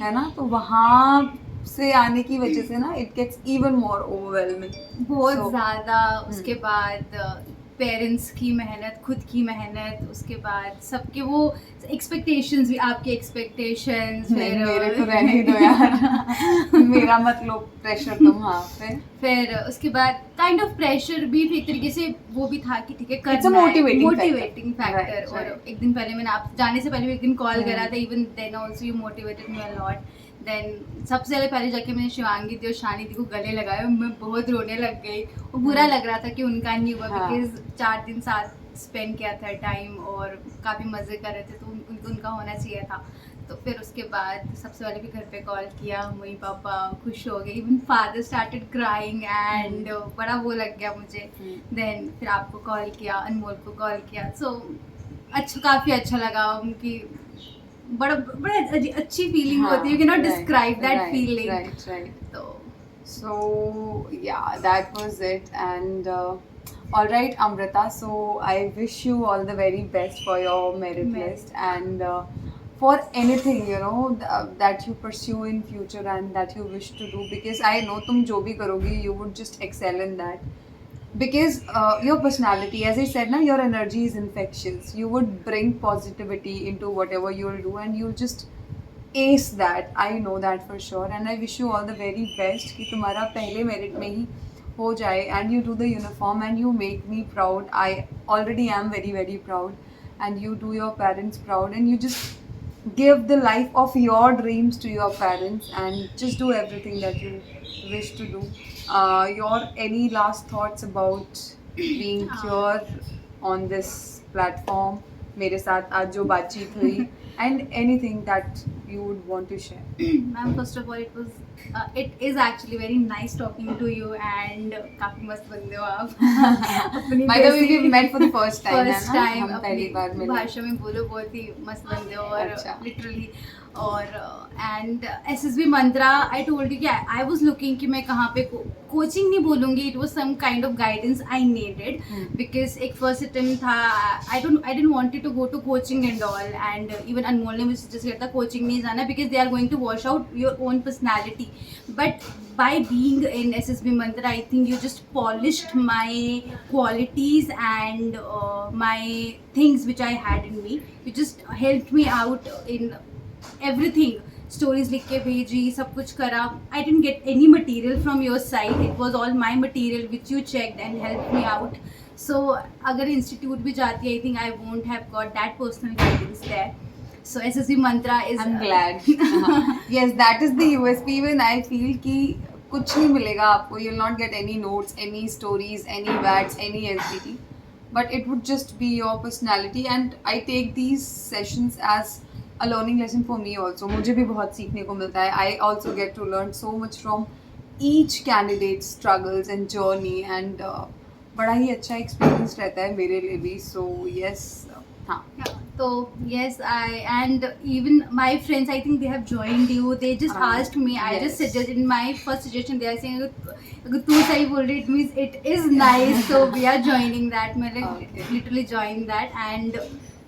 है ना, तो वहाँ से आने की वजह से ना it gets even more overwhelming. बहुत So, ज़्यादा। उसके बाद पेरेंट्स की मेहनत, खुद की मेहनत, उसके बाद सबके वो एक्सपेक्टेशंस भी, आपके एक्सपेक्टेशंस, नहीं, मेरे तो रहने ही दो यार। मेरा मत लो प्रेशर तुम। हाँ, फिर उसके बाद काइंड ऑफ प्रेशर भी एक तरीके से वो भी था कि ठीक है It's a करना है, motivating मोटिवेटिंग factor. फैक्टर। और Right. एक दिन पहले मैंने आप जाने से पहले भी एक दिन कॉल करा था, even then also you motivated me a lot. Then सबसे पहले जाके मैंने शिवांगी दी और शानी दी को गले लगाया, मैं बहुत रोने लग गई। वो बुरा लग रहा था कि उनका नहीं हुआ, हाँ. बिकॉज 4 दिन साथ स्पेंड किया था टाइम और काफ़ी मज़े कर रहे थे, तो उनका होना चाहिए था। तो फिर उसके बाद सबसे पहले भी घर पे कॉल किया, मम्मी पापा खुश हो गए, even father started crying and बड़ा वो लग गया मुझे। देन फिर आपको कॉल किया, अनमोल को कॉल किया, सो अच्छा, काफ़ी अच्छा लगा। उनकी बड़ा अच्छी फीलिंग होती है, you can not describe that feeling. Right. तो So yeah, that was it. And all right, Amrita. So I wish you all the very best for your merit list and for anything that you pursue in future and that you wish to do. Because I know तुम जो भी करोगी, you would just excel in that. Because your personality, as I said, na, your energy is infectious. You would bring positivity into whatever you'll do, and you'll just ace that. I know that for sure, and I wish you all the very best कि तुम्हारा पहले merit में ही हो जाए, and you do the uniform and you make me proud. I already am very very proud, and you do your parents proud, and you just give the life of your dreams to your parents, and just do everything that you wish to do. Your any last thoughts about being here on this platform, मेरे साथ आज जो बातचीत हुई, and anything that you would want to share? Ma'am, first of all, it is actually very nice talking to you and काफी मस्त बंदे हो आप. अपनी By the way, देसी- we met for the first time, First है ना? time हम पहली बार अपनी मिले. भाषा में बोलो, बहुत ही मस्त बंदे हो. और अच्छा. लिटरली और and SSB Mantra, I told you कि आई वाज लुकिंग कि मैं कहाँ पे कोचिंग नहीं बोलूँगी, it was some kind of guidance I needed, because एक फर्स्ट अटेम्प्ट था. I didn't wanted to go to coaching and all, and even Anmol ने मुझे सजेस्ट किया था कोचिंग नहीं जाना because they are going to wash out your own personality. But by being in SSB Mantra, I think you just polished my qualities and my things which I had in me. You just helped me out in everything. Stories लिख के भेजी, सब कुछ करा. I didn't get any material from your side. It was all my material which you checked and helped me out. So अगर institute भी जाती, I think I won't have got that personal guidance there. So SSB Mantra is. I'm glad. Yes, that is the USP. Even I feel कि कुछ नहीं मिलेगा आपको. You'll not get any notes, any stories, any VATs, any LCT. But it would just be your personality, and I take these sessions as a learning lesson for me also. मुझे भी बहुत सीखने को मिलता है. I also get to learn so much from each candidate's struggles and journey, and बड़ा ही अच्छा experience रहता है मेरे लिए भी. So yes, हाँ. Yeah, so yes, I and even my friends, I think they have joined you. They just asked me. I yes. just suggested in my first suggestion. They are saying, "अगर तू सही बोल रही, it means it is nice." So we are joining that. मैं Okay. literally joined that, and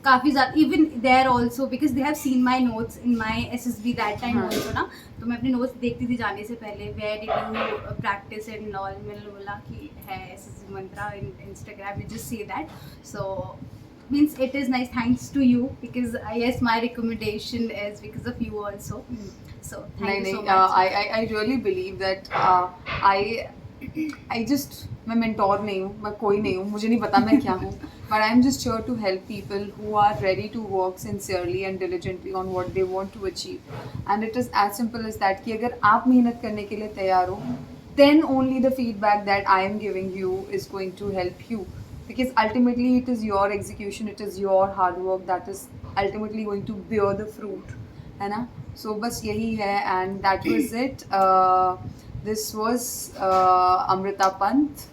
काफ़ी ज़्यादा even there also because they have seen my notes in my SSB that time हाँ. also ना. तो मैं अपने notes देखती थी जाने से पहले. Where did you practice and all? मैंने बोला कि है SSB Mantra in Instagram. You just see that. So. Means it is nice thanks to you because yes, my recommendation is because of you also. So thank you so much. I really believe that I just मैं mentor नहीं हूँ, मैं कोई नहीं हूँ, मुझे नहीं पता मैं क्या हूँ, but I'm just here to help people who are ready to work sincerely and diligently on what they want to achieve. And it is as simple as that कि अगर आप मेहनत करने के लिए तैयार हो, then only the feedback that I am giving you is going to help you. Because ultimately it is your execution, it is your hard work that is ultimately going to bear the fruit, है ना? So बस यही है, and that was it. This was Amrita Pant,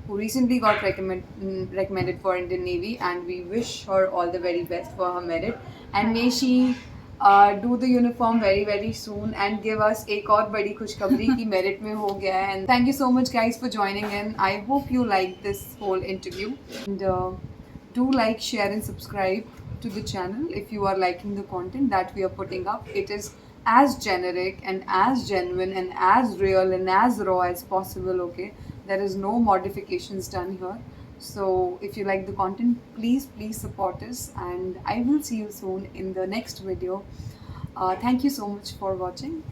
who recently got recommended for Indian Navy, and we wish her all the very best for her merit, and may she do the uniform very very soon and give us एक और बड़ी खुशखबरी कि merit में हो गया है. And thank you so much guys for joining in. I hope you liked this whole interview, and do like, share and subscribe to the channel if you are liking the content that we are putting up. It is as generic and as genuine and as real and as raw as possible, okay? There is no modifications done here. So if you like the content, please support us, and I will see you soon in the next video. Thank you so much for watching.